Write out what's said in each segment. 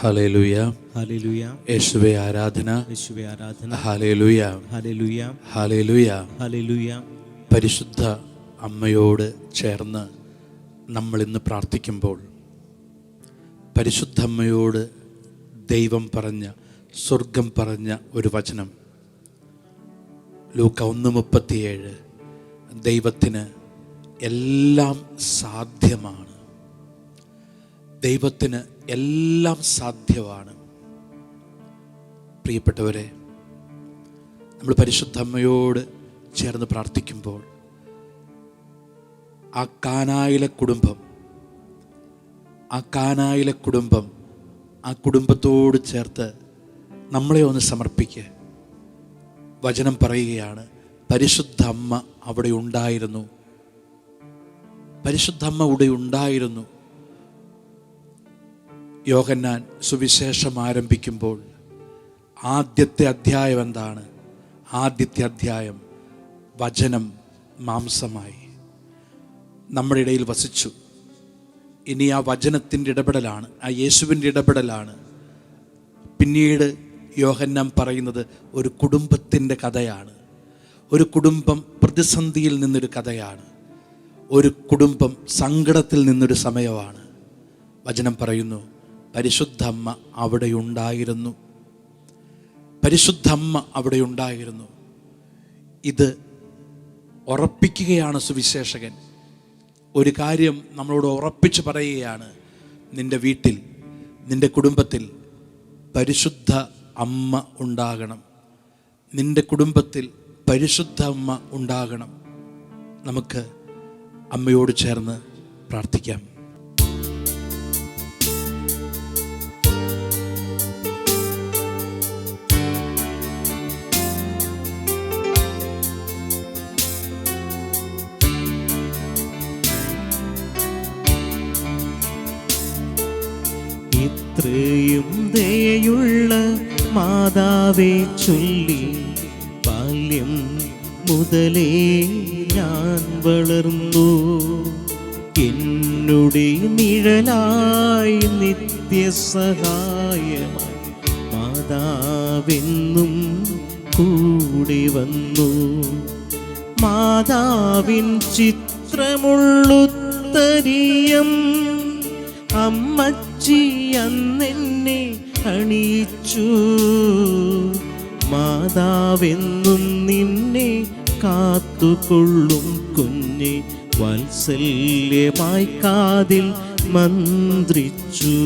Hallelujah hallelujah. യേശുവേ ആരാധന, യേശുവേ ആരാധന. Hallelujah hallelujah. ഹല്ലേലൂയ. ഹല്ലേലൂയ. പരിശുദ്ധ അമ്മയോട് ചേർന്ന് നമ്മൾ ഇന്ന് പ്രാർത്ഥിക്കുമ്പോൾ പരിശുദ്ധ അമ്മയോട് ദൈവം പറഞ്ഞ, സ്വർഗം പറഞ്ഞ ഒരു വചനം ലൂക്ക 1:37. ദൈവത്തിന് എല്ലാം സാധ്യമാണ്. ദൈവത്തിന് എല്ലാം സാധ്യമാണ്. പ്രിയപ്പെട്ടവരെ, നമ്മൾ പരിശുദ്ധ അമ്മയോട് ചേർന്ന് പ്രാർത്ഥിക്കുമ്പോൾ ആ കാനായിലെ കുടുംബം ആ കുടുംബത്തോട് ചേർത്ത് നമ്മളെ ഒന്ന് സമർപ്പിക്കുക. വചനം പറയുകയാണ്, പരിശുദ്ധ അമ്മ അവിടെ ഉണ്ടായിരുന്നു. പരിശുദ്ധ അമ്മ അവിടെ ഉണ്ടായിരുന്നു. യോഹന്നാൻ സുവിശേഷം ആരംഭിക്കുമ്പോൾ ആദ്യത്തെ അധ്യായം എന്താണ്? ആദ്യത്തെ അധ്യായം വചനം മാംസമായി നമ്മുടെ ഇടയിൽ വസിച്ചു. ഇനി ആ വചനത്തിൻ്റെ ഇടപെടലാണ്, ആ യേശുവിൻ്റെ ഇടപെടലാണ്. പിന്നീട് യോഹന്നാൻ പറയുന്നത് ഒരു കുടുംബത്തിൻ്റെ കഥയാണ്. ഒരു കുടുംബം പ്രതിസന്ധിയിൽ നിന്നൊരു കഥയാണ്. ഒരു കുടുംബം സങ്കടത്തിൽ നിന്നൊരു സമയമാണ്. വചനം പറയുന്നു, പരിശുദ്ധ അമ്മ അവിടെ ഉണ്ടായിരുന്നു. പരിശുദ്ധ അമ്മ അവിടെ ഉണ്ടായിരുന്നു. ഇത് ഉറപ്പിക്കുകയാണ് സുവിശേഷകൻ. ഒരു കാര്യം നമ്മളോട് ഉറപ്പിച്ച് പറയുകയാണ്, നിൻ്റെ വീട്ടിൽ, നിൻ്റെ കുടുംബത്തിൽ പരിശുദ്ധ അമ്മ ഉണ്ടാകണം. നിൻ്റെ കുടുംബത്തിൽ പരിശുദ്ധ അമ്മ ഉണ്ടാകണം. നമുക്ക് അമ്മയോട് ചേർന്ന് പ്രാർത്ഥിക്കാം. ഇത്രയും ദയുള്ള മാതാവേ ചൊല്ലി ബാല്യം മുതലേ ഞാൻ വളർന്നു. എന്നുടെ നിഴലായി നിത്യസഹായമായി മാതാവെന്നും കൂടി വന്നു. മാതാവിൻ ചിത്രമുള്ളുത്തരിയം അമ്മച്ചി അന്നെന്നെ അണിയിച്ചു. മാതാവെന്നും നിന്നെ കാത്തുകൊള്ളും കുഞ്ഞെ വാത്സല്യമായി കാതിൽ മന്ത്രിച്ചു.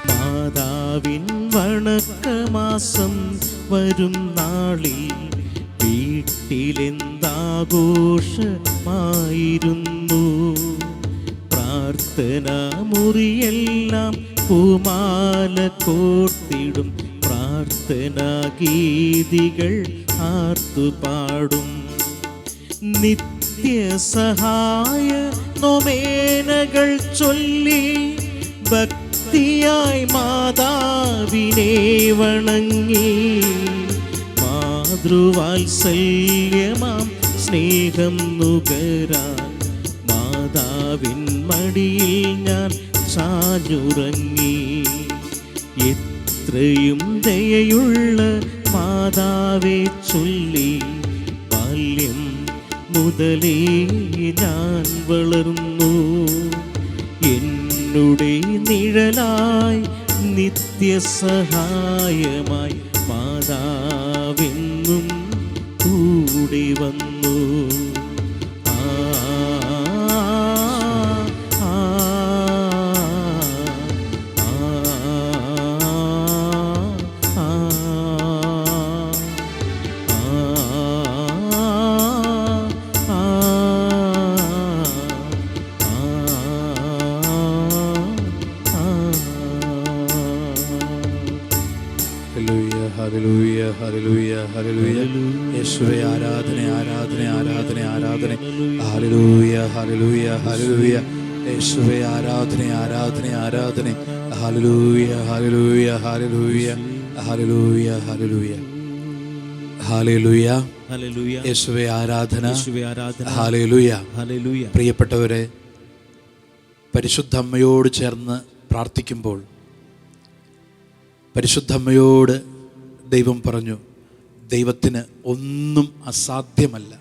മാതാവിൻ വണക്കമാസം വരും നാളിൽ വീട്ടിലെന്താഘോഷമായിരുന്നു. പ്രാർത്ഥനാ മുറിയെല്ലാം പൂമാല കോർത്തിടും. പ്രാർത്ഥനാ ഗീതികൾ ആർത്തുപാടും. നിത്യസഹായ നൊവേനകൾ ചൊല്ലി ഭക്തിയായി മാതാവിനെ വണങ്ങി. മാതൃവാത്സല്യമാം സ്നേഹം നുകരാൻ മാതാവിൻ മടിയിൽ ഞാൻ ചാഞ്ഞുറങ്ങി. എത്രയും ദയയുള്ള മാതാവേ ചൊല്ലി ബാല്യം മുതലേ ഞാൻ വളർന്നു. എന്നുടെ നിഴലായി നിത്യസഹായമായി മാതാവെന്നും കൂടി വന്നു. Hallelujah hallelujah hallelujah. യേശുവേ ആരാധന ആരാധന ആരാധന ആരാധന. Hallelujah hallelujah hallelujah. യേശുവേ ആരാധന ആരാധന ആരാധന. Hallelujah hallelujah hallelujah hallelujah hallelujah hallelujah hallelujah. യേശുവേ ആരാധന യേശുവേ ആരാധന. ഹല്ലേലൂയ. ഹല്ലേലൂയ. പ്രിയപ്പെട്ടവരെ, പരിശുദ്ധ അമ്മയോട് ചേർന്ന് പ്രാർത്ഥിക്കുമ്പോൾ പരിശുദ്ധ അമ്മയോട് ദൈവം പറഞ്ഞു, ദൈവത്തിന് ഒന്നും അസാധ്യമല്ല.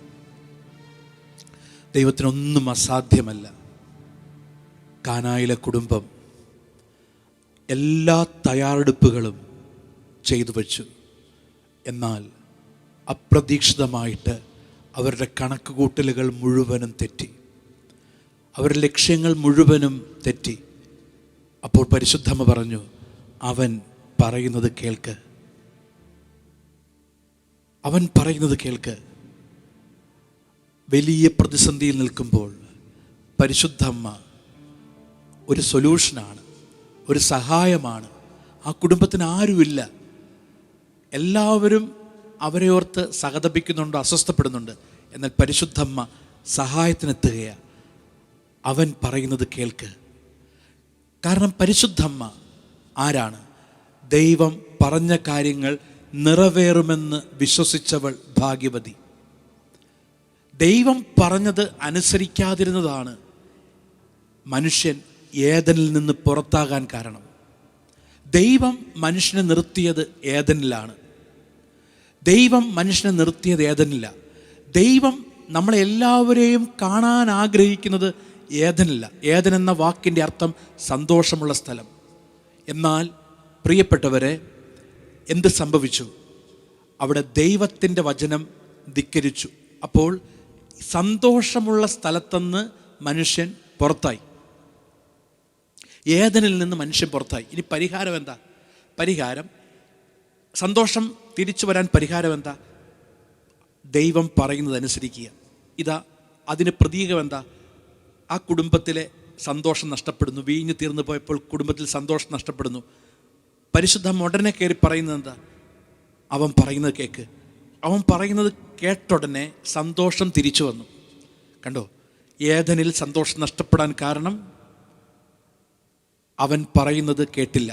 ദൈവത്തിനൊന്നും അസാധ്യമല്ല. കാനായിലെ കുടുംബം എല്ലാ തയ്യാറെടുപ്പുകളും ചെയ്തു വച്ചു. എന്നാൽ അപ്രതീക്ഷിതമായിട്ട് അവരുടെ കണക്കുകൂട്ടലുകൾ മുഴുവനും തെറ്റി. അവരുടെ ലക്ഷ്യങ്ങൾ മുഴുവനും തെറ്റി. അപ്പോൾ പരിശുദ്ധമ്മ പറഞ്ഞു, അവൻ പറയുന്നത് കേൾക്ക്, അവൻ പറയുന്നത് കേൾക്ക്. വലിയ പ്രതിസന്ധിയിൽ നിൽക്കുമ്പോൾ പരിശുദ്ധമ്മ ഒരു സൊല്യൂഷനാണ്, ഒരു സഹായമാണ്. ആ കുടുംബത്തിന് ആരുമില്ല. എല്ലാവരും അവരെ ഓർത്ത് സഹതപിക്കുന്നുണ്ട്, അസ്വസ്ഥപ്പെടുന്നുണ്ട്. എന്നാൽ പരിശുദ്ധമ്മ സഹായത്തിനെത്തുകയാണ്. അവൻ പറയുന്നത് കേൾക്ക്. കാരണം പരിശുദ്ധമ്മ ആരാണ്? ദൈവം പറഞ്ഞ കാര്യങ്ങൾ നിറവേറുമെന്ന് വിശ്വസിച്ചവൾ ഭാഗ്യവതി. ദൈവം പറഞ്ഞത് അനുസരിക്കാതിരുന്നതാണ് മനുഷ്യൻ ഏദനിൽ നിന്ന് പുറത്താകാൻ കാരണം. ദൈവം മനുഷ്യനെ നിർത്തിയത് ഏദനിലാണ്. ദൈവം മനുഷ്യനെ നിർത്തിയത് ഏദനില്ല. ദൈവം നമ്മളെല്ലാവരെയും കാണാൻ ആഗ്രഹിക്കുന്നത് ഏദനില്ല. ഏദൻ എന്ന വാക്കിൻ്റെ അർത്ഥം സന്തോഷമുള്ള സ്ഥലം. എന്നാൽ പ്രിയപ്പെട്ടവരെ, എന്ത് സംഭവിച്ചു? അവിടെ ദൈവത്തിൻ്റെ വചനം ധിക്കരിച്ചു. അപ്പോൾ സന്തോഷമുള്ള സ്ഥലത്തുനിന്ന് മനുഷ്യൻ പുറത്തായി. ഏദനിൽ നിന്ന് മനുഷ്യൻ പുറത്തായി. ഇനി പരിഹാരം എന്താ? പരിഹാരം, സന്തോഷം തിരിച്ചു വരാൻ പരിഹാരം എന്താ? ദൈവം പറയുന്നത് അനുസരിക്കുക. ഇതാ അതിന് പ്രതീകം എന്താ? ആ കുടുംബത്തിലെ സന്തോഷം നഷ്ടപ്പെടുന്നു. വീഞ്ഞ് തീർന്നു പോയപ്പോൾ കുടുംബത്തിൽ സന്തോഷം നഷ്ടപ്പെടുന്നു. പരിശുദ്ധ ഉടനെ കയറി പറയുന്നത് എന്താ? അവൻ പറയുന്നത് കേൾക്ക്. അവൻ പറയുന്നത് കേട്ടുടനെ സന്തോഷം തിരിച്ചു വന്നു. കണ്ടോ, ഏദനിൽ സന്തോഷം നഷ്ടപ്പെടാൻ കാരണം അവൻ പറയുന്നത് കേട്ടില്ല.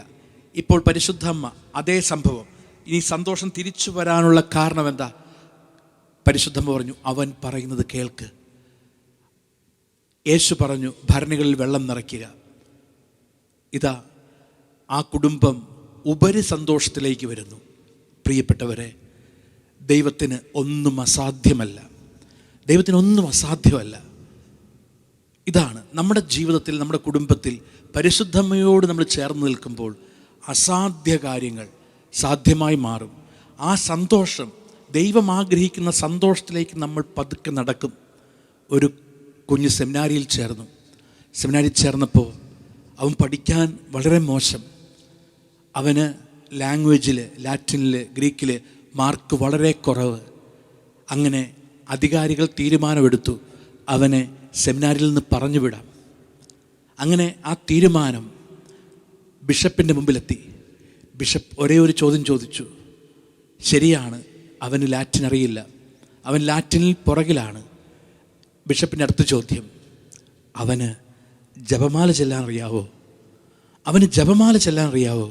ഇപ്പോൾ പരിശുദ്ധ അമ്മ അതേ സംഭവം. ഇനി സന്തോഷം തിരിച്ചു വരാനുള്ള കാരണം എന്താ? പരിശുദ്ധമ്മ പറഞ്ഞു, അവൻ പറയുന്നത് കേൾക്ക്. യേശു പറഞ്ഞു, ഭരണികളിൽ വെള്ളം നിറയ്ക്കുക. ഇതാ ആ കുടുംബം ഉപരി സന്തോഷത്തിലേക്ക് വരുന്നു. പ്രിയപ്പെട്ടവരെ, ദൈവത്തിന് ഒന്നും അസാധ്യമല്ല. ദൈവത്തിനൊന്നും അസാധ്യമല്ല. ഇതാണ് നമ്മുടെ ജീവിതത്തിൽ, നമ്മുടെ കുടുംബത്തിൽ പരിശുദ്ധമ്മയോട് നമ്മൾ ചേർന്ന് നിൽക്കുമ്പോൾ അസാധ്യ കാര്യങ്ങൾ സാധ്യമായി മാറും. ആ സന്തോഷം, ദൈവം ആഗ്രഹിക്കുന്ന സന്തോഷത്തിലേക്ക് നമ്മൾ പതുക്കെ നടക്കും. ഒരു കുഞ്ഞ് സെമിനാരിയിൽ ചേർന്നു. സെമിനാരിയിൽ ചേർന്നപ്പോൾ അവൻ പഠിക്കാൻ വളരെ മോശം. അവന് ലാംഗ്വേജിൽ, ലാറ്റിനിൽ, ഗ്രീക്കിൽ മാർക്ക് വളരെ കുറവ്. അങ്ങനെ അധികാരികൾ തീരുമാനമെടുത്തു അവനെ സെമിനാരിൽ നിന്ന് പറഞ്ഞു വിടാം. അങ്ങനെ ആ തീരുമാനം ബിഷപ്പിൻ്റെ മുമ്പിലെത്തി. ബിഷപ്പ് ഒരേ ഒരു ചോദ്യം ചോദിച്ചു. ശരിയാണ്, അവന് ലാറ്റിൻ അറിയില്ല, അവൻ ലാറ്റിനിൽ പുറകിലാണ്. ബിഷപ്പിൻ്റെ അടുത്ത ചോദ്യം, അവന് ജപമാല ചെല്ലാൻ അറിയാവോ? അവന് ജപമാല ചെല്ലാൻ അറിയാവോ?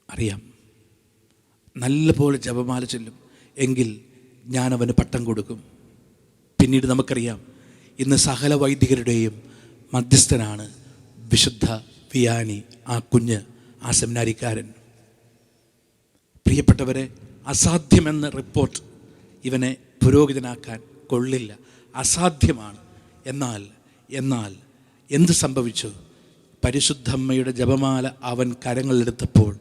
അറിയാം, നല്ലപോലെ ജപമാല ചൊല്ലും. എങ്കിൽ ഞാൻ അവന് പട്ടം കൊടുക്കും. പിന്നീട് നമുക്കറിയാം, ഇന്ന് സകല വൈദികരുടെയും മധ്യസ്ഥനാണ് വിശുദ്ധ വിയാനി, ആ കുഞ്ഞ്, ആ സെമിനാരിക്കാരൻ. പ്രിയപ്പെട്ടവരെ, അസാധ്യമെന്ന റിപ്പോർട്ട് ഇവനെ പുരോഹിതനാക്കാൻ കൊള്ളില്ല, അസാധ്യമാണ്. എന്നാൽ എന്ത് സംഭവിച്ചു? പരിശുദ്ധമ്മയുടെ ജപമാല അവൻ കരങ്ങളിലെടുത്തപ്പോൾ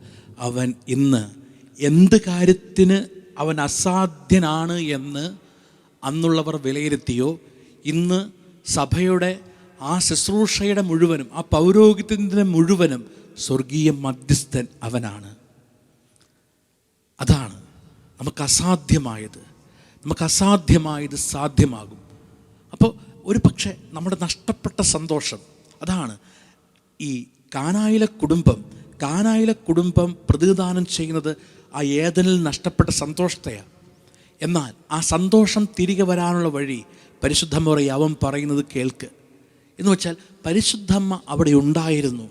അവൻ ഇന്ന് എന്ത് കാര്യത്തിന് അവൻ അസാധ്യനാണ് എന്ന് അന്നുള്ളവർ വിലയിരുത്തിയോ, ഇന്ന് സഭയുടെ ആ ശുശ്രൂഷയുടെ മുഴുവനും, ആ പൗരോഹിത്യത്തിൻ്റെ മുഴുവനും സ്വർഗീയ മധ്യസ്ഥൻ അവനാണ്. അതാണ് നമുക്ക് അസാധ്യമായത് സാധ്യമാകും. അപ്പോൾ ഒരു പക്ഷേ നമ്മുടെ നഷ്ടപ്പെട്ട സന്തോഷം, അതാണ് ഈ കാനായിലെ കുടുംബം പ്രതിദാനം ചെയ്യുന്നത് ആ ഏദനിൽ നഷ്ടപ്പെട്ട സന്തോഷത്തെയാണ്. എന്നാൽ ആ സന്തോഷം തിരികെ വരാനുള്ള വഴി പരിശുദ്ധ പറയും, അവൻ പറയുന്നത് കേൾക്ക്. എന്ന് വെച്ചാൽ പരിശുദ്ധമ്മ അവിടെ ഉണ്ടായിരുന്നു.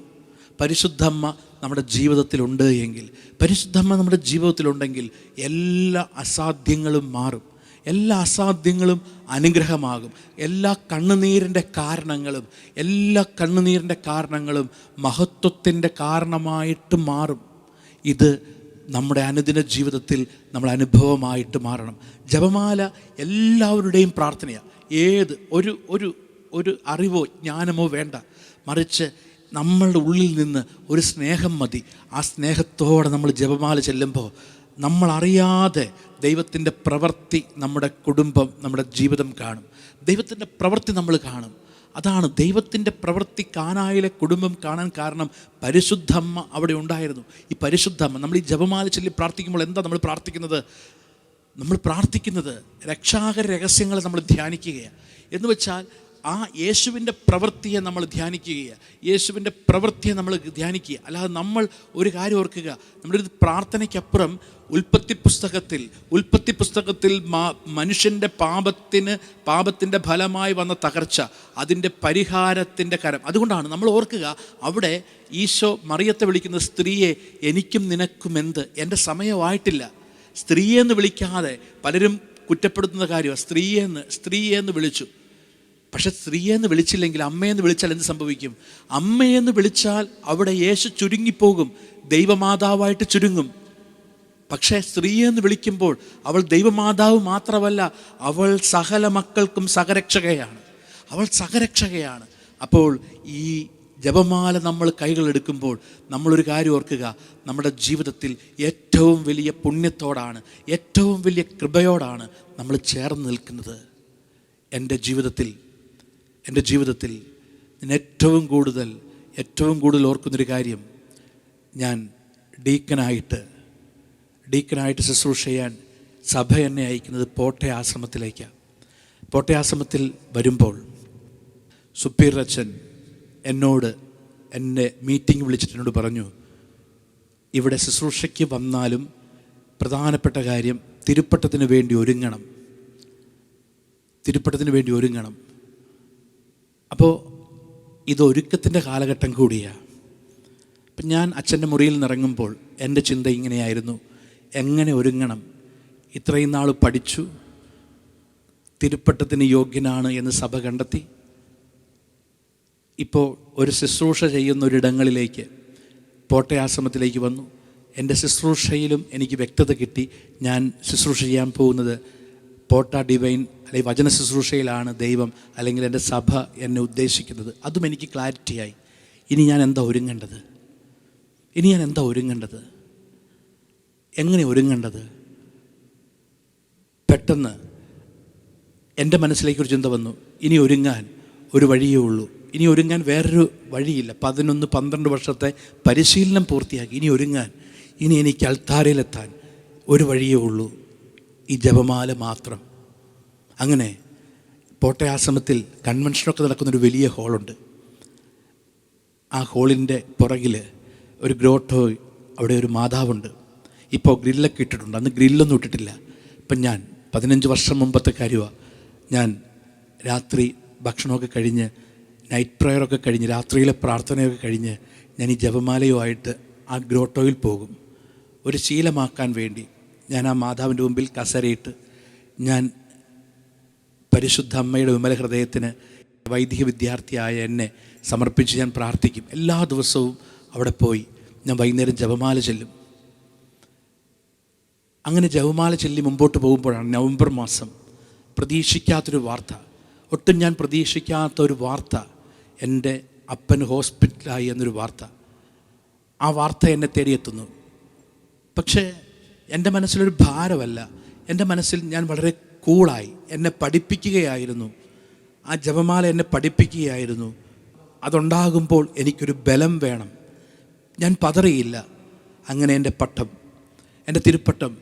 പരിശുദ്ധമ്മ നമ്മുടെ ജീവിതത്തിലുണ്ട് എങ്കിൽ, പരിശുദ്ധമ്മ നമ്മുടെ ജീവിതത്തിലുണ്ടെങ്കിൽ എല്ലാ അസാധ്യങ്ങളും മാറും. എല്ലാ അസാധ്യങ്ങളും അനുഗ്രഹമാകും. എല്ലാ കണ്ണുനീരിൻ്റെ കാരണങ്ങളും മഹത്വത്തിൻ്റെ കാരണമായിട്ട് മാറും. ഇത് നമ്മുടെ അനുദിന ജീവിതത്തിൽ നമ്മൾ അനുഭവമായിട്ട് മാറണം. ജപമാല എല്ലാവരുടെയും പ്രാർത്ഥനയാണ്. ഏത് ഒരു അറിവോ ജ്ഞാനമോ വേണ്ട, മറിച്ച് നമ്മളുടെ ഉള്ളിൽ നിന്ന് ഒരു സ്നേഹം മതി. ആ സ്നേഹത്തോടെ നമ്മൾ ജപമാല ചെല്ലുമ്പോൾ നമ്മളറിയാതെ ദൈവത്തിൻ്റെ പ്രവൃത്തി നമ്മുടെ കുടുംബം, നമ്മുടെ ജീവിതം കാണും. ദൈവത്തിൻ്റെ പ്രവൃത്തി നമ്മൾ കാണും. അതാണ് ദൈവത്തിൻ്റെ പ്രവൃത്തി കാനായിലെ കുടുംബം കാണാൻ കാരണം പരിശുദ്ധമ്മ അവിടെ ഉണ്ടായിരുന്നു. ഈ പരിശുദ്ധമ്മ, നമ്മൾ ഈ ജപമാല ചൊല്ലി പ്രാർത്ഥിക്കുമ്പോൾ എന്താ നമ്മൾ പ്രാർത്ഥിക്കുന്നത്? നമ്മൾ പ്രാർത്ഥിക്കുന്നത് രക്ഷാകര രഹസ്യങ്ങളെ നമ്മൾ ധ്യാനിക്കുകയാണ്. എന്ന് വെച്ചാൽ ആ യേശുവിൻ്റെ പ്രവൃത്തിയെ നമ്മൾ ധ്യാനിക്കുകയാണ്. യേശുവിൻ്റെ പ്രവൃത്തിയെ നമ്മൾ ധ്യാനിക്കുക. അല്ലാതെ നമ്മൾ ഒരു കാര്യം ഓർക്കുക, നമ്മളൊരു പ്രാർത്ഥനയ്ക്കപ്പുറം ഉൽപ്പത്തി പുസ്തകത്തിൽ മനുഷ്യൻ്റെ പാപത്തിൻ്റെ ഫലമായി വന്ന തകർച്ച, അതിൻ്റെ പരിഹാരത്തിൻ്റെ കരം. അതുകൊണ്ടാണ് നമ്മൾ ഓർക്കുക, അവിടെ ഈശോ മറിയത്തെ വിളിക്കുന്നത്, സ്ത്രീയെ എനിക്കും നിനക്കും എന്ത്, എൻ്റെ സമയമായിട്ടില്ല. സ്ത്രീയെന്ന് വിളിക്കാതെ പലരും കുറ്റപ്പെടുത്തുന്ന കാര്യമാണ്. സ്ത്രീയെന്ന് വിളിച്ചു. പക്ഷെ സ്ത്രീയെന്ന് വിളിച്ചില്ലെങ്കിൽ അമ്മയെന്ന് വിളിച്ചാൽ എന്ത് സംഭവിക്കും? അമ്മയെന്ന് വിളിച്ചാൽ അവിടെ യേശു ചുരുങ്ങിപ്പോകും, ദൈവമാതാവായിട്ട് ചുരുങ്ങും. പക്ഷേ സ്ത്രീയെന്ന് വിളിക്കുമ്പോൾ അവൾ ദൈവമാതാവ് മാത്രമല്ല, അവൾ സകല മക്കൾക്കും സഹരക്ഷകയാണ്. അപ്പോൾ ഈ ജപമാല നമ്മൾ കൈകളെടുക്കുമ്പോൾ നമ്മളൊരു കാര്യം ഓർക്കുക, നമ്മുടെ ജീവിതത്തിൽ ഏറ്റവും വലിയ പുണ്യത്തോടാണ്, ഏറ്റവും വലിയ കൃപയോടാണ് നമ്മൾ ചേർന്ന് നിൽക്കുന്നത്. എൻ്റെ ജീവിതത്തിൽ ഞാൻ ഏറ്റവും കൂടുതൽ ഓർക്കുന്നൊരു കാര്യം, ഞാൻ ഡീക്കനായിട്ട് ശുശ്രൂഷ ചെയ്യാൻ സഭ എന്നെ അയക്കുന്നത് പോട്ടെ ആശ്രമത്തിലേക്കാണ്. പോട്ടെ ആശ്രമത്തിൽ വരുമ്പോൾ സുപ്പീരിയർ അച്ഛൻ എന്നെ മീറ്റിംഗ് വിളിച്ചിട്ട് എന്നോട് പറഞ്ഞു, ഇവിടെ ശുശ്രൂഷയ്ക്ക് വന്നാലും പ്രധാനപ്പെട്ട കാര്യം തിരുപ്പട്ടത്തിന് വേണ്ടി ഒരുങ്ങണം. അപ്പോൾ ഇതൊരുക്കത്തിൻ്റെ കാലഘട്ടം കൂടിയാണ്. അപ്പം ഞാൻ അച്ഛൻ്റെ മുറിയിൽ നിന്നിറങ്ങുമ്പോൾ എൻ്റെ ചിന്ത ഇങ്ങനെയായിരുന്നു, എങ്ങനെ ഒരുങ്ങണം? ഇത്രയും നാൾ പഠിച്ചു, തിരുപ്പട്ടത്തിന് യോഗ്യനാണ് എന്ന് സഭ കണ്ടെത്തി. ഇപ്പോൾ ഒരു ശുശ്രൂഷ ചെയ്യുന്ന ഒരിടങ്ങളിലേക്ക്, പോട്ടെ ആശ്രമത്തിലേക്ക് വന്നു. എൻ്റെ ശുശ്രൂഷയിലും എനിക്ക് വ്യക്തത കിട്ടി. ഞാൻ ശുശ്രൂഷ ചെയ്യാൻ പോകുന്നത് പോട്ട ഡിവൈൻ അല്ലെങ്കിൽ വചന ശുശ്രൂഷയിലാണ് ദൈവം അല്ലെങ്കിൽ എൻ്റെ സഭ എന്നെ ഉദ്ദേശിക്കുന്നത്. അതും എനിക്ക് ക്ലാരിറ്റിയായി. ഇനി ഞാൻ എന്താ ഒരുങ്ങേണ്ടത്? എങ്ങനെ ഒരുങ്ങേണ്ടത്? പെട്ടെന്ന് എൻ്റെ മനസ്സിലേക്ക് ഒരു ചിന്ത വന്നു, ഇനി ഒരുങ്ങാൻ ഒരു വഴിയേ ഉള്ളൂ. ഇനി ഒരുങ്ങാൻ വേറൊരു വഴിയില്ല. 11-12 വർഷത്തെ പരിശീലനം പൂർത്തിയാക്കി. ഇനി എനിക്ക് അൾത്താരയിലെത്താൻ ഒരു വഴിയേ ഉള്ളൂ, ഈ ജപമാല മാത്രം. അങ്ങനെ പോട്ടെ ആശ്രമത്തിൽ കൺവെൻഷനൊക്കെ നടക്കുന്നൊരു വലിയ ഹോളുണ്ട്. ആ ഹോളിൻ്റെ പുറകിൽ ഒരു ഗ്രോട്ടോ, അവിടെ ഒരു മാതാവുണ്ട്. ഇപ്പോൾ ഗ്രില്ലൊക്കെ ഇട്ടിട്ടുണ്ട്. അന്ന് ഗ്രില്ലൊന്നും ഇട്ടിട്ടില്ല. ഇപ്പം ഞാൻ 15 വർഷം മുമ്പത്തെ കാര്യമാണ്. ഞാൻ രാത്രി ഭക്ഷണമൊക്കെ കഴിഞ്ഞ്, നൈറ്റ് പ്രയറൊക്കെ കഴിഞ്ഞ്, രാത്രിയിലെ പ്രാർത്ഥനയൊക്കെ കഴിഞ്ഞ് ഞാൻ ഈ ജപമാലയുമായിട്ട് ആ ഗ്രോട്ടോയിൽ പോകും. ഒരു ശീലമാക്കാൻ വേണ്ടി ഞാൻ ആ മാതാവിൻ്റെ മുമ്പിൽ കസരയിട്ട് ഞാൻ പരിശുദ്ധ അമ്മയുടെ വിമല ഹൃദയത്തിന് വൈദിക വിദ്യാർത്ഥിയായ എന്നെ സമർപ്പിച്ച് ഞാൻ പ്രാർത്ഥിക്കും. എല്ലാ ദിവസവും അവിടെ പോയി ഞാൻ വൈകുന്നേരം ജപമാല ചൊല്ലും. അങ്ങനെ ജപമാല ചൊല്ലി മുമ്പോട്ട് പോകുമ്പോഴാണ് നവംബർ മാസം ഒട്ടും ഞാൻ പ്രതീക്ഷിക്കാത്തൊരു വാർത്ത, എൻ്റെ അപ്പൻ ഹോസ്പിറ്റലായി എന്നൊരു വാർത്ത. ആ വാർത്ത എന്നെ തേടിയെത്തുന്നു. പക്ഷേ എൻ്റെ മനസ്സിലൊരു ഭാരമല്ല. എൻ്റെ മനസ്സിൽ ഞാൻ വളരെ കൂളായി. എന്നെ പഠിപ്പിക്കുകയായിരുന്നു, ആ ജപമാല എന്നെ പഠിപ്പിക്കുകയായിരുന്നു. അതുണ്ടാകുമ്പോൾ എനിക്കൊരു ബലം വേണം. ഞാൻ പതറിയില്ല. അങ്ങനെ എൻ്റെ തിരുപ്പട്ടം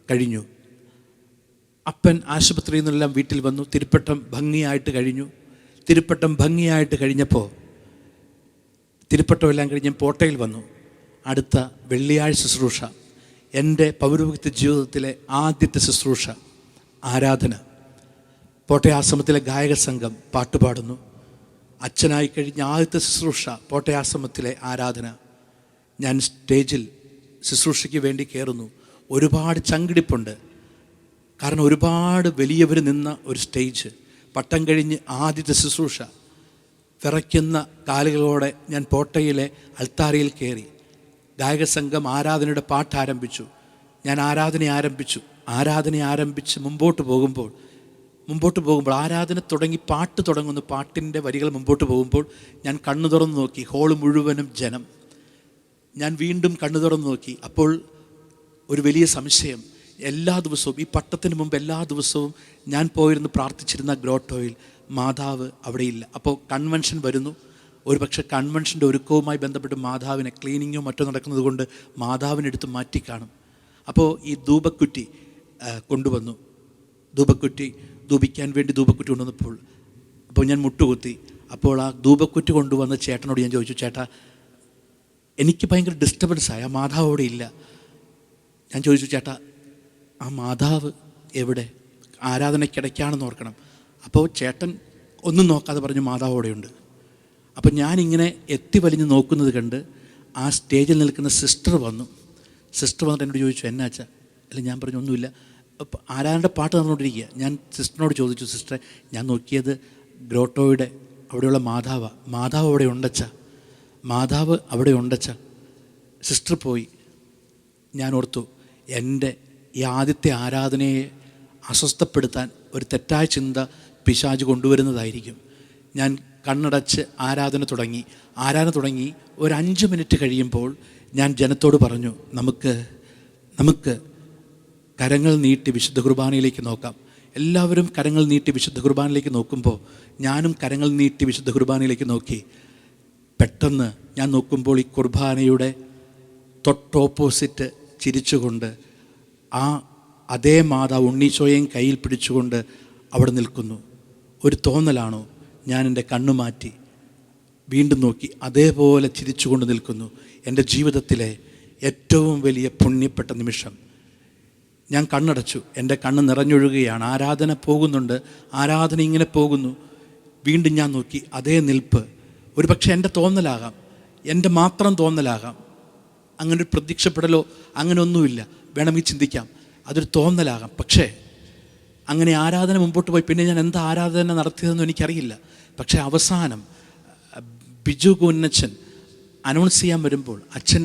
കഴിഞ്ഞു. അപ്പൻ ആശുപത്രിയിൽ നിന്നെല്ലാം വീട്ടിൽ വന്നു. തിരുപ്പട്ടം ഭംഗിയായിട്ട് കഴിഞ്ഞപ്പോൾ തിരുപ്പട്ടമെല്ലാം കഴിഞ്ഞ് പോട്ടയിൽ വന്നു. അടുത്ത വെള്ളിയാഴ്ച ശുശ്രൂഷ, എൻ്റെ പൗരോഹിത്യ ജീവിതത്തിലെ ആദ്യത്തെ ശുശ്രൂഷ, ആരാധന. പോട്ടെ ആശ്രമത്തിലെ ഗായക സംഘം പാട്ടുപാടുന്നു. അച്ഛനായി കഴിഞ്ഞ ആദ്യത്തെ ശുശ്രൂഷ പോട്ടയാശ്രമത്തിലെ ആരാധന. ഞാൻ സ്റ്റേജിൽ ശുശ്രൂഷയ്ക്ക് വേണ്ടി കയറുന്നു. ഒരുപാട് ചങ്കിടിപ്പുണ്ട്. കാരണം ഒരുപാട് വലിയവർ നിന്ന ഒരു സ്റ്റേജ്. പട്ടം കഴിഞ്ഞ് ആദ്യത്തെ ശുശ്രൂഷ. വിറയ്ക്കുന്ന കാലുകളോടെ ഞാൻ പോട്ടയിലെ അൾത്താരയിൽ കയറി. ഗായക സംഘം ആരാധനയുടെ പാട്ട് ആരംഭിച്ചു. ഞാൻ ആരാധന ആരംഭിച്ച് മുമ്പോട്ട് പോകുമ്പോൾ ആരാധന തുടങ്ങി പാട്ട് തുടങ്ങുന്നു. പാട്ടിൻ്റെ വരികൾ മുമ്പോട്ട് പോകുമ്പോൾ ഞാൻ കണ്ണു തുറന്ന് നോക്കി. ഹോള് മുഴുവനും ജനം. ഞാൻ വീണ്ടും കണ്ണു തുറന്ന് നോക്കി. അപ്പോൾ ഒരു വലിയ സംശയം. എല്ലാ ദിവസവും, ഈ പട്ടത്തിന് മുമ്പ് എല്ലാ ദിവസവും ഞാൻ പോയിരുന്ന് പ്രാർത്ഥിച്ചിരുന്ന ഗ്രോട്ടോയിൽ മാതാവ് അവിടെയില്ല. അപ്പോൾ കൺവെൻഷൻ വരുന്നു. ഒരുപക്ഷെ കൺവെൻഷൻ്റെ ഒരുക്കവുമായി ബന്ധപ്പെട്ട് മാതാവിനെ ക്ലീനിങ്ങോ മറ്റോ നടക്കുന്നത് കൊണ്ട് മാതാവിനെടുത്ത് മാറ്റിക്കാണും. അപ്പോൾ ഈ ധൂപക്കുറ്റി കൊണ്ടുവന്നു. ധൂപിക്കാൻ വേണ്ടി ധൂപക്കുറ്റി കൊണ്ടുവന്നപ്പോൾ അപ്പോൾ ഞാൻ മുട്ടുകുത്തി. അപ്പോൾ ആ ധൂപക്കുറ്റി കൊണ്ടുവന്ന ചേട്ടനോട് ഞാൻ ചോദിച്ചു, ചേട്ടാ എനിക്ക് ഭയങ്കര ഡിസ്റ്റർബൻസായി, ആ മാതാവ് അവിടെ ഇല്ല. ഞാൻ ചോദിച്ചു, ചേട്ടാ ആ മാതാവ് എവിടെ? ആരാധനയ്ക്കിടയ്ക്കാണെന്ന് ഓർക്കണം. അപ്പോൾ ചേട്ടൻ ഒന്നും നോക്കാതെ പറഞ്ഞു, മാതാവ് അവിടെയുണ്ട്. അപ്പം ഞാനിങ്ങനെ എത്തി വലിഞ്ഞ് നോക്കുന്നത് കണ്ട് ആ സ്റ്റേജിൽ നിൽക്കുന്ന സിസ്റ്റർ വന്നിട്ട് എന്നോട് ചോദിച്ചു, എന്നാച്ചാ? അല്ല, ഞാൻ പറഞ്ഞു ഒന്നുമില്ല. അപ്പം ആരാധനയുടെ പാട്ട് നടന്നുകൊണ്ടിരിക്കുക. ഞാൻ സിസ്റ്ററിനോട് ചോദിച്ചു, സിസ്റ്ററെ ഞാൻ നോക്കിയത് ഗ്രോട്ടോയുടെ അവിടെയുള്ള മാതാവ് അവിടെ ഉണ്ടച്ച. സിസ്റ്റർ പോയി. ഞാൻ ഓർത്തു, എൻ്റെ ഈ ആദ്യത്തെ ആരാധനയെ അസ്വസ്ഥപ്പെടുത്താൻ ഒരു തെറ്റായ ചിന്ത പിശാച് കൊണ്ടുവരുന്നതായിരിക്കും. ഞാൻ കണ്ണടച്ച് ആരാധന തുടങ്ങി. ഒരു 5 മിനിറ്റ് കഴിയുമ്പോൾ ഞാൻ ജനത്തോട് പറഞ്ഞു, നമുക്ക് കരങ്ങൾ നീട്ടി വിശുദ്ധ കുർബാനയിലേക്ക് നോക്കാം. എല്ലാവരും കരങ്ങൾ നീട്ടി വിശുദ്ധ കുർബാനയിലേക്ക് നോക്കുമ്പോൾ ഞാനും കരങ്ങൾ നീട്ടി വിശുദ്ധ കുർബാനയിലേക്ക് നോക്കി. പെട്ടെന്ന് ഞാൻ നോക്കുമ്പോൾ ഈ കുർബാനയുടെ തൊട്ടോപ്പോസിറ്റ് ചിരിച്ചുകൊണ്ട് അതേ മാതാവ് ഉണ്ണീശോയെയും കയ്യിൽ പിടിച്ചുകൊണ്ട് അവിടെ നിൽക്കുന്നു. ഒരു തോന്നലാണോ? ഞാൻ എൻ്റെ കണ്ണു മാറ്റി വീണ്ടും നോക്കി. അതേപോലെ ചിരിച്ചുകൊണ്ട് നിൽക്കുന്നു. എൻ്റെ ജീവിതത്തിലെ ഏറ്റവും വലിയ പുണ്യപ്പെട്ട നിമിഷം. ഞാൻ കണ്ണടച്ചു. എൻ്റെ കണ്ണ് നിറഞ്ഞൊഴുകുകയാണ്. ആരാധന പോകുന്നുണ്ട്. ആരാധന ഇങ്ങനെ പോകുന്നു. വീണ്ടും ഞാൻ നോക്കി. അതേ നിൽപ്പ്. ഒരു പക്ഷേ എൻ്റെ തോന്നലാകാം, എൻ്റെ മാത്രം തോന്നലാകാം. അങ്ങനൊരു പ്രത്യക്ഷപ്പെടലോ അങ്ങനെ ഒന്നുമില്ല. വേണമെങ്കിൽ ചിന്തിക്കാം അതൊരു തോന്നലാകാം. പക്ഷേ അങ്ങനെ ആരാധന മുമ്പോട്ട് പോയി. പിന്നെ ഞാൻ എന്താ ആരാധന നടത്തിയതെന്നും എനിക്കറിയില്ല. പക്ഷേ അവസാനം ബിജു കുന്നച്ചൻ അനൗൺസ് ചെയ്യാൻ വരുമ്പോൾ, അച്ഛൻ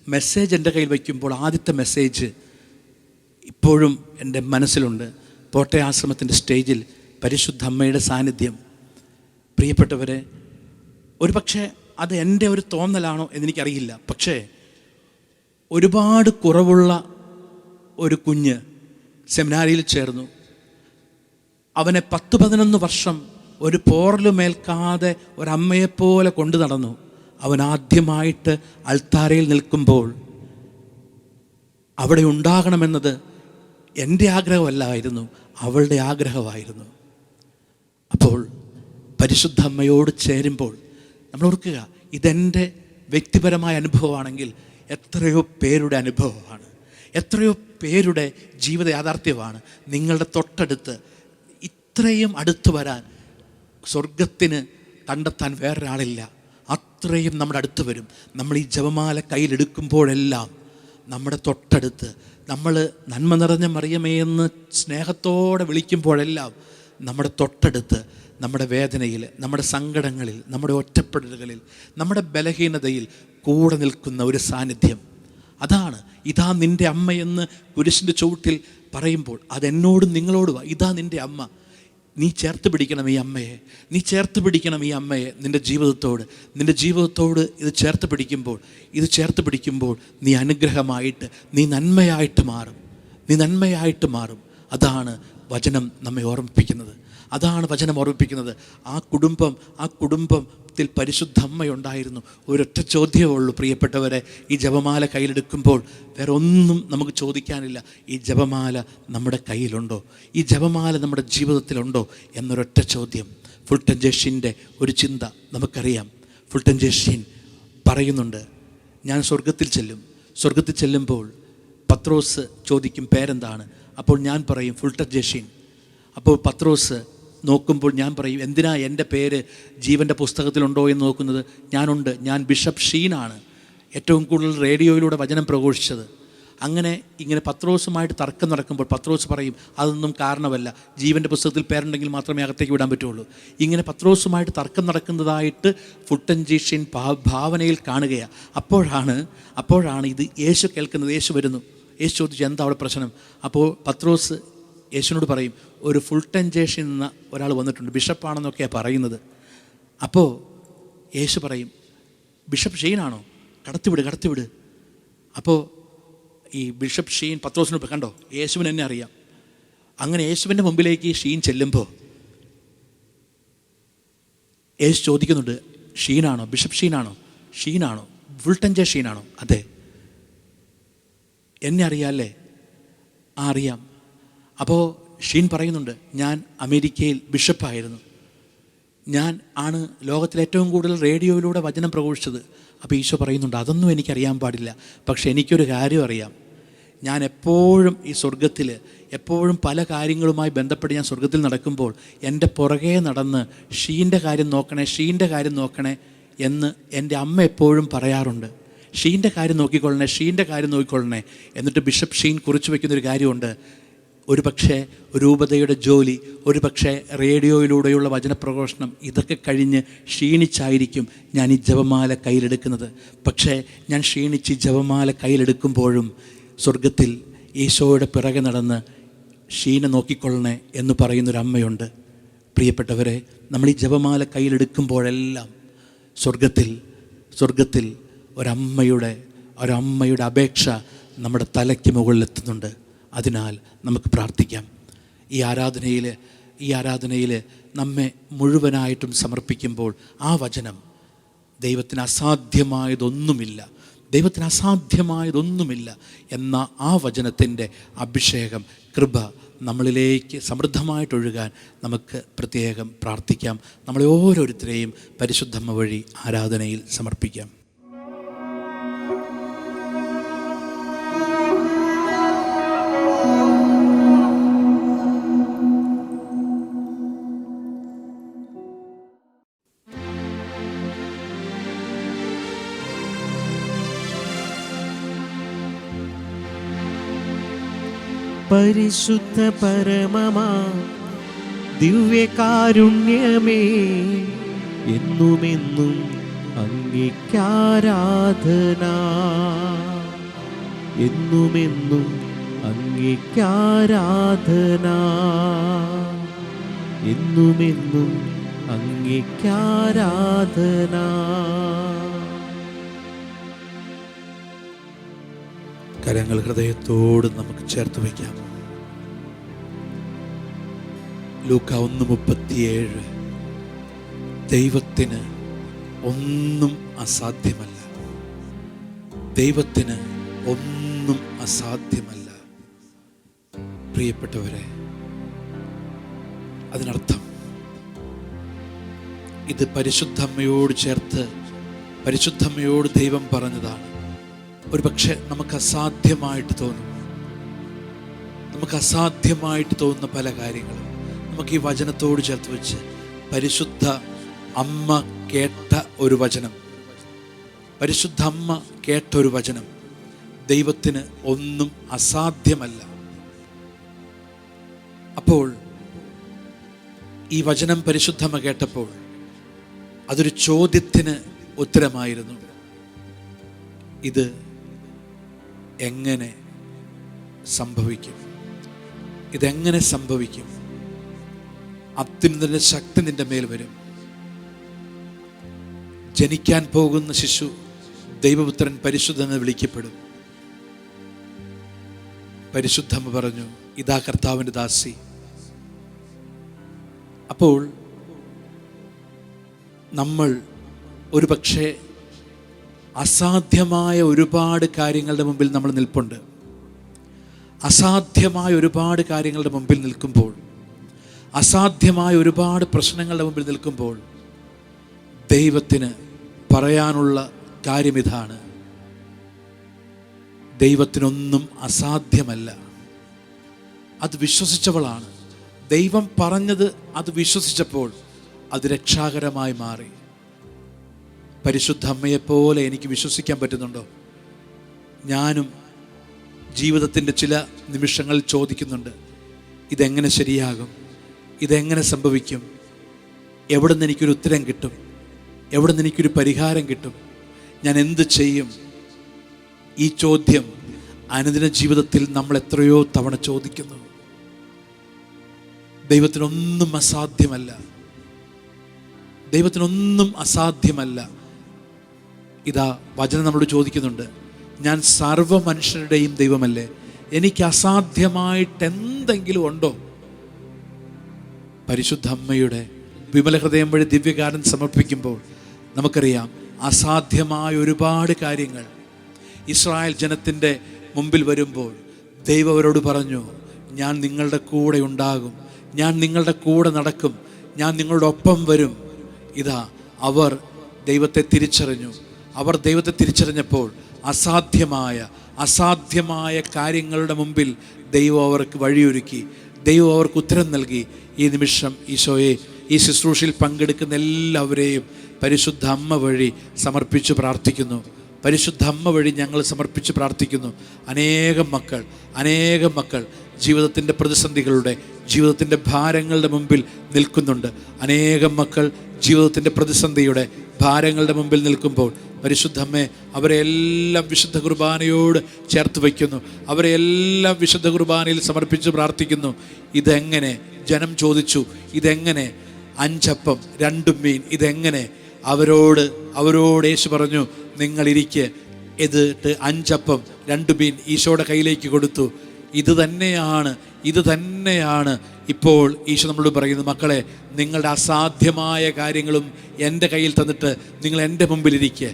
മെസ്സേജ് എൻ്റെ കയ്യിൽ വയ്ക്കുമ്പോൾ ആദ്യത്തെ മെസ്സേജ് ഇപ്പോഴും എൻ്റെ മനസ്സിലുണ്ട്. പോട്ടയാശ്രമത്തിൻ്റെ സ്റ്റേജിൽ പരിശുദ്ധ അമ്മയുടെ സാന്നിധ്യം. പ്രിയപ്പെട്ടവരെ, ഒരു പക്ഷേ അത് എൻ്റെ ഒരു തോന്നലാണോ എന്നെനിക്കറിയില്ല. പക്ഷേ ഒരുപാട് കുറവുള്ള ഒരു കുഞ്ഞ് സെമിനാരിയിൽ ചേർന്നു. അവനെ 10-11 വർഷം ഒരു പോറലുമേൽക്കാതെ ഒരമ്മയെപ്പോലെ കൊണ്ടു നടന്നു. അവൻ ആദ്യമായിട്ട് അൾത്താരയിൽ നിൽക്കുമ്പോൾ അവിടെ ഉണ്ടാകണമെന്നത് എൻ്റെ ആഗ്രഹമല്ലായിരുന്നു, അവളുടെ ആഗ്രഹമായിരുന്നു. അപ്പോൾ പരിശുദ്ധ അമ്മയോട് ചേരുമ്പോൾ നമ്മൾ ഓർക്കുക, ഇതെൻ്റെ വ്യക്തിപരമായ അനുഭവമാണെങ്കിൽ എത്രയോ പേരുടെ അനുഭവമാണ്, എത്രയോ പേരുടെ ജീവിത യാഥാർത്ഥ്യമാണ്. നിങ്ങളുടെ തൊട്ടടുത്ത് ഇത്രയും അടുത്ത് വരാൻ സ്വർഗത്തിന് കണ്ടെത്താൻ വേറൊരാളില്ല. അത്രയും നമ്മുടെ അടുത്ത് വരും. നമ്മൾ ഈ ജപമാല കയ്യിലെടുക്കുമ്പോഴെല്ലാം നമ്മുടെ തൊട്ടടുത്ത്, നമ്മൾ നന്മ നിറഞ്ഞ മറിയമേ എന്ന് സ്നേഹത്തോടെ വിളിക്കുമ്പോഴെല്ലാം നമ്മുടെ തൊട്ടടുത്ത്, നമ്മുടെ വേദനയിൽ, നമ്മുടെ സങ്കടങ്ങളിൽ, നമ്മുടെ ഒറ്റപ്പെടലുകളിൽ, നമ്മുടെ ബലഹീനതയിൽ കൂടെ നിൽക്കുന്ന ഒരു സാന്നിധ്യം. അതാണ് ഇതാ നിൻ്റെ അമ്മയെന്ന് കുരിശിൻ്റെ ചുവട്ടിൽ പറയുമ്പോൾ അതെന്നോടും നിങ്ങളോടും, ഇതാ നിൻ്റെ അമ്മ. നീ ചേർത്ത് പിടിക്കണം ഈ അമ്മയെ, നീ ചേർത്ത് പിടിക്കണം ഈ അമ്മയെ നിൻ്റെ ജീവിതത്തോട് ഇത് ചേർത്ത് പിടിക്കുമ്പോൾ നീ അനുഗ്രഹമായിട്ട്, നീ നന്മയായിട്ട് മാറും. അതാണ് വചനം നമ്മെ ഓർമ്മിപ്പിക്കുന്നത്. ആ കുടുംബത്തിൽ പരിശുദ്ധ അമ്മയുണ്ടായിരുന്നു. ഒരൊറ്റ ചോദ്യമേ ഉള്ളൂ പ്രിയപ്പെട്ടവരെ, ഈ ജപമാല കയ്യിലെടുക്കുമ്പോൾ വേറെ ഒന്നും നമുക്ക് ചോദിക്കാനില്ല. ഈ ജപമാല നമ്മുടെ കയ്യിലുണ്ടോ? ഈ ജപമാല നമ്മുടെ ജീവിതത്തിലുണ്ടോ എന്നൊരൊറ്റ ചോദ്യം. ഫുൾട്ടൻ ജേഷിൻ്റെ ഒരു ചിന്ത നമുക്കറിയാം. ഫുൾട്ടൻ ജേഷിൻ പറയുന്നുണ്ട്, ഞാൻ സ്വർഗത്തിൽ ചെല്ലുമ്പോൾ പത്രോസ് ചോദിക്കും പേരെന്താണ്? അപ്പോൾ ഞാൻ പറയും ഫുൾട്ടൻ ജേഷിൻ. അപ്പോൾ പത്രോസ് നോക്കുമ്പോൾ ഞാൻ പറയും, എന്തിനാ എൻ്റെ പേര് ജീവൻ്റെ പുസ്തകത്തിലുണ്ടോ എന്ന് നോക്കുന്നത്? ഞാനുണ്ട്. ഞാൻ ബിഷപ്പ് ഷീനാണ് ഏറ്റവും കൂടുതൽ റേഡിയോയിലൂടെ വചനം പ്രഘോഷിച്ചത്. അങ്ങനെ ഇങ്ങനെ പത്രോസുമായിട്ട് തർക്കം നടക്കുമ്പോൾ പത്രോസ് പറയും, അതൊന്നും കാരണമല്ല, ജീവൻ്റെ പുസ്തകത്തിൽ പേരുണ്ടെങ്കിൽ മാത്രമേ അകത്തേക്ക് വിടാൻ പറ്റുള്ളൂ. ഇങ്ങനെ പത്രോസുമായിട്ട് തർക്കം നടക്കുന്നതായിട്ട് ഫുൾട്ടൻ ഷീൻ ഭാവനയിൽ കാണുകയാണ്. അപ്പോഴാണ് ഇത് യേശു കേൾക്കുന്നത്. യേശു വരുന്നു. യേശു ചോദിച്ചു, എന്താ അവിടെ പ്രശ്നം? അപ്പോൾ പത്രോസ് യേശുവിനോട് പറയും, ഒരു ഫുൾട്ടൻ ഷീൻ എന്ന ഒരാൾ വന്നിട്ടുണ്ട്, ബിഷപ്പാണെന്നൊക്കെയാണ് പറയുന്നത്. അപ്പോൾ യേശു പറയും, ബിഷപ്പ് ഷീനാണോ? കടത്തിവിട്. അപ്പോൾ ഈ ബിഷപ്പ് ഷീൻ പത്രോസിനോട്, കണ്ടോ, യേശുവിന് എന്നെ അറിയാം. അങ്ങനെ യേശുവിൻ്റെ മുമ്പിലേക്ക് ഷീൻ ചെല്ലുമ്പോൾ യേശു ചോദിക്കുന്നുണ്ട്, ഷീനാണോ? ബിഷപ്പ് ഷീനാണോ? ഫുൾട്ടൻ ഷീനാണോ? അതെ. എന്നെ അറിയാമല്ലേ? അറിയാം. അപ്പോൾ ഷീൻ പറയുന്നുണ്ട്, ഞാൻ അമേരിക്കയിൽ ബിഷപ്പായിരുന്നു. ഞാൻ ആണ് ലോകത്തിലെ ഏറ്റവും കൂടുതൽ റേഡിയോയിലൂടെ വചനം പ്രഘോഷിച്ചത്. അപ്പോൾ ഈശോ പറയുന്നുണ്ട്, അതൊന്നും എനിക്കറിയാൻ പാടില്ല, പക്ഷെ എനിക്കൊരു കാര്യം അറിയാം. ഞാൻ എപ്പോഴും ഈ സ്വർഗത്തിൽ എപ്പോഴും പല കാര്യങ്ങളുമായി ബന്ധപ്പെട്ട് ഞാൻ സ്വർഗത്തിൽ നടക്കുമ്പോൾ എൻ്റെ പുറകെ നടന്ന് ഷീൻ്റെ കാര്യം നോക്കണേ എന്ന് എൻ്റെ അമ്മ എപ്പോഴും പറയാറുണ്ട്. ഷീൻ്റെ കാര്യം നോക്കിക്കൊള്ളണേ. എന്നിട്ട് ബിഷപ്പ് ഷീൻ കുറിച്ച് വയ്ക്കുന്നൊരു കാര്യമുണ്ട്, ഒരു പക്ഷേ രൂപതയുടെ ജോലി, ഒരു പക്ഷേ റേഡിയോയിലൂടെയുള്ള വചനപ്രഘോഷണം, ഇതൊക്കെ കഴിഞ്ഞ് ക്ഷീണിച്ചായിരിക്കും ഞാൻ ഈ ജപമാല കയ്യിലെടുക്കുന്നത്. പക്ഷേ ഞാൻ ക്ഷീണിച്ച് ജപമാല കയ്യിലെടുക്കുമ്പോഴും സ്വർഗത്തിൽ ഈശോയുടെ പിറകെ നടന്ന് ഷീനെ നോക്കിക്കൊള്ളണേ എന്ന് പറയുന്നൊരമ്മയുണ്ട്. പ്രിയപ്പെട്ടവരെ, നമ്മൾ ഈ ജപമാല കയ്യിലെടുക്കുമ്പോഴെല്ലാം സ്വർഗത്തിൽ ഒരമ്മയുടെ അപേക്ഷ നമ്മുടെ തലയ്ക്ക് മുകളിലെത്തുന്നുണ്ട്. അതിനാൽ നമുക്ക് പ്രാർത്ഥിക്കാം. ഈ ആരാധനയിൽ നമ്മെ മുഴുവനായിട്ടും സമർപ്പിക്കുമ്പോൾ ആ വചനം, ദൈവത്തിന് അസാധ്യമായതൊന്നുമില്ല എന്ന ആ വചനത്തിൻ്റെ അഭിഷേകം, കൃപ നമ്മളിലേക്ക് സമൃദ്ധമായിട്ടൊഴുകാൻ നമുക്ക് പ്രത്യേകം പ്രാർത്ഥിക്കാം. നമ്മളെ ഓരോരുത്തരെയും പരിശുദ്ധമ്മ വഴി ആരാധനയിൽ സമർപ്പിക്കാം. പരിശുദ്ധ പരമമാ ദിവ്യകാരുണ്യമേ, എന്നുമെന്നും അങ്ങേക്കാരാധന, എന്നുമെന്നും അങ്ങേക്കാരാധന, എന്നുമെന്നും അങ്ങേക്കാരാധന. കരങ്ങൾ ഹൃദയത്തോട് നമുക്ക് ചേർത്ത് വയ്ക്കാം. ലൂക്ക 1:37, ദൈവത്തിന് ഒന്നും അസാധ്യമല്ല. പ്രിയപ്പെട്ടവരെ, അതിനർത്ഥം ഇത് പരിശുദ്ധമ്മയോട് ചേർത്ത് പരിശുദ്ധമ്മയോട് ദൈവം പറഞ്ഞതാണ്. ഒരു പക്ഷേ നമുക്ക് അസാധ്യമായിട്ട് തോന്നുന്ന പല കാര്യങ്ങളും നമുക്ക് ഈ വചനത്തോട് ചേർത്ത് വെച്ച്, പരിശുദ്ധ അമ്മ കേട്ട ഒരു വചനം, ദൈവത്തിന് ഒന്നും അസാധ്യമല്ല. അപ്പോൾ ഈ വചനം പരിശുദ്ധമ്മ കേട്ടപ്പോൾ അതൊരു ചോദ്യത്തിന് ഉത്തരമായിരുന്നു. ഇത് എങ്ങനെ സംഭവിക്കും? അത്യുന്നതന്റെ ശക്തി നിന്റെ മേൽ വരും. ജനിക്കാൻ പോകുന്ന ശിശു ദൈവപുത്രൻ പരിശുദ്ധനെന്ന് വിളിക്കപ്പെടും. പരിശുദ്ധമ്മ പറഞ്ഞു, ഇതാ കർത്താവിൻ്റെ ദാസി. അപ്പോൾ നമ്മൾ ഒരു പക്ഷേ അസാധ്യമായ ഒരുപാട് കാര്യങ്ങളുടെ മുമ്പിൽ നമ്മൾ നിൽപ്പുണ്ട്. അസാധ്യമായ ഒരുപാട് കാര്യങ്ങളുടെ മുമ്പിൽ നിൽക്കുമ്പോൾ, അസാധ്യമായ ഒരുപാട് പ്രശ്നങ്ങളുടെ മുമ്പിൽ നിൽക്കുമ്പോൾ, ദൈവത്തിന് പറയാനുള്ള കാര്യം ഇതാണ്: ദൈവത്തിനൊന്നും അസാധ്യമല്ല. അത് വിശ്വസിച്ചവളാണ്. ദൈവം പറഞ്ഞത് അത് വിശ്വസിച്ചപ്പോൾ അത് രക്ഷാകരമായി മാറി. പരിശുദ്ധ അമ്മയെപ്പോലെ എനിക്ക് വിശ്വസിക്കാൻ പറ്റുന്നുണ്ടോ? ഞാനും ജീവിതത്തിൻ്റെ ചില നിമിഷങ്ങൾ ചോദിക്കുന്നുണ്ട്, ഇതെങ്ങനെ ശരിയാകും? ഇതെങ്ങനെ സംഭവിക്കും? എവിടെ നിന്ന് എനിക്കൊരു ഉത്തരം കിട്ടും? എവിടെ നിന്ന് എനിക്കൊരു പരിഹാരം കിട്ടും? ഞാൻ എന്ത് ചെയ്യും? ഈ ചോദ്യം അനുദിന ജീവിതത്തിൽ നമ്മൾ എത്രയോ തവണ ചോദിക്കുന്നു. ദൈവത്തിനൊന്നും അസാധ്യമല്ല. ദൈവത്തിനൊന്നും അസാധ്യമല്ല. ഇതാ വചനം നമ്മളോട് ചോദിക്കുന്നുണ്ട്, ഞാൻ സർവ്വ മനുഷ്യരുടെയും ദൈവമല്ലേ? എനിക്ക് അസാധ്യമായിട്ട് എന്തെങ്കിലും ഉണ്ടോ? പരിശുദ്ധ അമ്മയുടെ വിമല ഹൃദയം വഴി ദിവ്യഗാനം സമർപ്പിക്കുമ്പോൾ നമുക്കറിയാം, അസാധ്യമായ ഒരുപാട് കാര്യങ്ങൾ ഇസ്രായേൽ ജനത്തിൻ്റെ മുമ്പിൽ വരുമ്പോൾ ദൈവം അവരോട് പറഞ്ഞു, ഞാൻ നിങ്ങളുടെ കൂടെ ഉണ്ടാകും, ഞാൻ നിങ്ങളുടെ കൂടെ നടക്കും, ഞാൻ നിങ്ങളുടെ ഒപ്പം വരും. ഇതാ അവർ ദൈവത്തെ തിരിച്ചറിഞ്ഞു. അവർ ദൈവത്തെ തിരിച്ചറിഞ്ഞപ്പോൾ അസാധ്യമായ കാര്യങ്ങളുടെ മുമ്പിൽ ദൈവം അവർക്ക് വഴിയൊരുക്കി, ദൈവം അവർക്ക് ഉത്തരം നൽകി. ഈ നിമിഷം ഈശോയെ, ഈ ശുശ്രൂഷയിൽ പങ്കെടുക്കുന്ന എല്ലാവരെയും പരിശുദ്ധ അമ്മ വഴി സമർപ്പിച്ച് പ്രാർത്ഥിക്കുന്നു. പരിശുദ്ധ അമ്മ വഴി ഞങ്ങൾ സമർപ്പിച്ച് പ്രാർത്ഥിക്കുന്നു. അനേകം മക്കൾ ജീവിതത്തിൻ്റെ പ്രതിസന്ധികളുടെ, ജീവിതത്തിൻ്റെ ഭാരങ്ങളുടെ മുമ്പിൽ നിൽക്കുന്നുണ്ട്. അനേകം മക്കൾ ജീവിതത്തിൻ്റെ പ്രതിസന്ധിയുടെ ഭാരങ്ങളുടെ മുമ്പിൽ നിൽക്കുമ്പോൾ പരിശുദ്ധ അമ്മേ, അവരെല്ലാം വിശുദ്ധ കുർബാനയോട് ചേർത്ത് വയ്ക്കുന്നു. അവരെല്ലാം വിശുദ്ധ കുർബാനയിൽ സമർപ്പിച്ച് പ്രാർത്ഥിക്കുന്നു. ഇതെങ്ങനെ? ജനം ചോദിച്ചു, ഇതെങ്ങനെ? 5 അപ്പം 2 മീൻ, ഇതെങ്ങനെ? അവരോട് യേശു പറഞ്ഞു, നിങ്ങളിരിക്കെ. എന്നിട്ട് 5 അപ്പം 2 മീൻ ഈശോയുടെ കയ്യിലേക്ക് കൊടുത്തു. ഇത് തന്നെയാണ് ഇപ്പോൾ ഈശോ നമ്മളോട് പറയുന്നത്, മക്കളെ, നിങ്ങളുടെ അസാധ്യമായ കാര്യങ്ങളും എൻ്റെ കയ്യിൽ തന്നിട്ട് നിങ്ങൾ എൻ്റെ മുമ്പിലിരിക്കുക.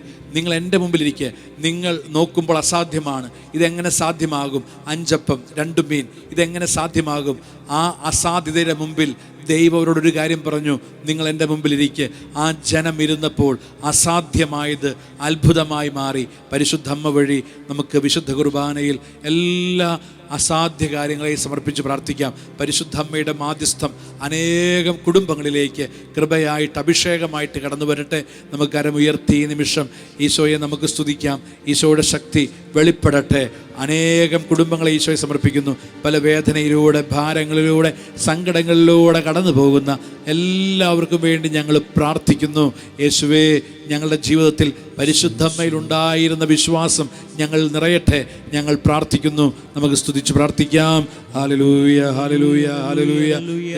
നിങ്ങൾ നോക്കുമ്പോൾ അസാധ്യമാണ്. ഇതെങ്ങനെ സാധ്യമാകും? 5 അപ്പം 2 മീൻ, ഇതെങ്ങനെ സാധ്യമാകും? ആ അസാധ്യതയുടെ മുമ്പിൽ ദൈവം അവരോടൊരു കാര്യം പറഞ്ഞു, നിങ്ങൾ എൻ്റെ മുമ്പിലിരിക്കുക. ആ ജനം ഇരുന്നപ്പോൾ അസാധ്യമായത് അത്ഭുതമായി മാറി. പരിശുദ്ധ അമ്മ വഴി നമുക്ക് വിശുദ്ധ കുർബാനയിൽ എല്ലാ അസാധ്യ കാര്യങ്ങളെ സമർപ്പിച്ച് പ്രാർത്ഥിക്കാം. പരിശുദ്ധ അമ്മയുടെ മാധ്യസ്ഥം അനേകം കുടുംബങ്ങളിലേക്ക് കൃപയായിട്ട്, അഭിഷേകമായിട്ട് കടന്നു വരട്ടെ. നമുക്ക് കരമുയർത്തി ഈ നിമിഷം ഈശോയെ നമുക്ക് സ്തുതിക്കാം. ഈശോയുടെ ശക്തി വെളിപ്പെടട്ടെ. അനേകം കുടുംബങ്ങളെ ഈശോയെ സമർപ്പിക്കുന്നു. പല വേദനയിലൂടെ, ഭാരങ്ങളിലൂടെ, സങ്കടങ്ങളിലൂടെ കടന്നു പോകുന്ന എല്ലാവർക്കും വേണ്ടി ഞങ്ങൾ പ്രാർത്ഥിക്കുന്നു. യേശുവേ, ഞങ്ങളുടെ ജീവിതത്തിൽ പരിശുദ്ധമ്മയിലുണ്ടായിരുന്ന വിശ്വാസം ഞങ്ങൾ നിറയട്ടെ. ഞങ്ങൾ പ്രാർത്ഥിക്കുന്നു. നമുക്ക് സ്തുതിച്ച് പ്രാർത്ഥിക്കാം. Hallelujah, hallelujah, hallelujah.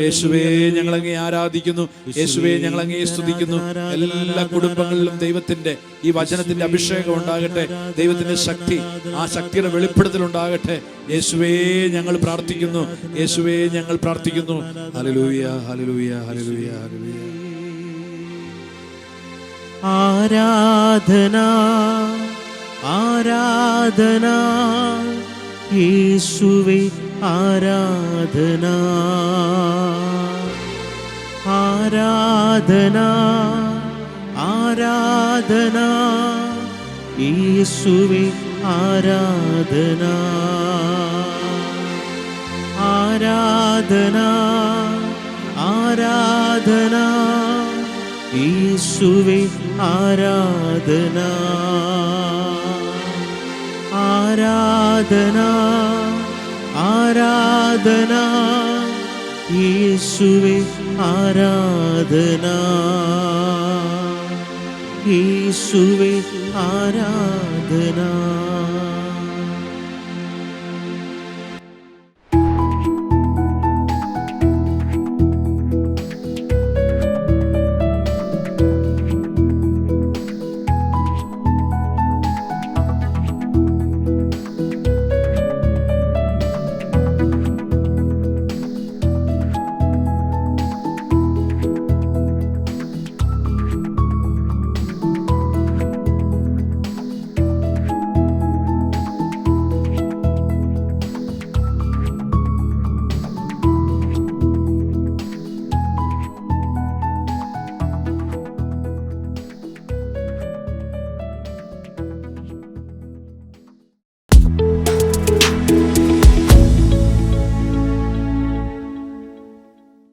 യേശുവേ, ഞങ്ങളങ്ങേ ആരാധിക്കുന്നു. യേശുവേ, ഞങ്ങളങ്ങേ സ്തുതിക്കുന്നു. എല്ലാ കുടുംബങ്ങളിലും ദൈവത്തിൻ്റെ ഈ വചനത്തിൻ്റെ അഭിഷേകം ഉണ്ടാകട്ടെ. ദൈവത്തിൻ്റെ ശക്തി, ആ ശക്തിയുടെ വെളിപ്പെടുത്തൽ ഉണ്ടാകട്ടെ. യേശുവേ, ഞങ്ങൾ പ്രാർത്ഥിക്കുന്നു. യേശുവേ, ഞങ്ങൾ പ്രാർത്ഥിക്കുന്നു. Hallelujah, hallelujah, hallelujah, hallelujah. ആരാധന, ആരാധന, യേശുവേ ആരാധന. ആരാധന, ആരാധന, യേശുവേ ആരാധന. ആരാധന, ആരാധന, യേശുവേ ആരാധന. ആരാധന, ആരാധന, യേശുവേ ആരാധന. യേശുവേ ആരാധന.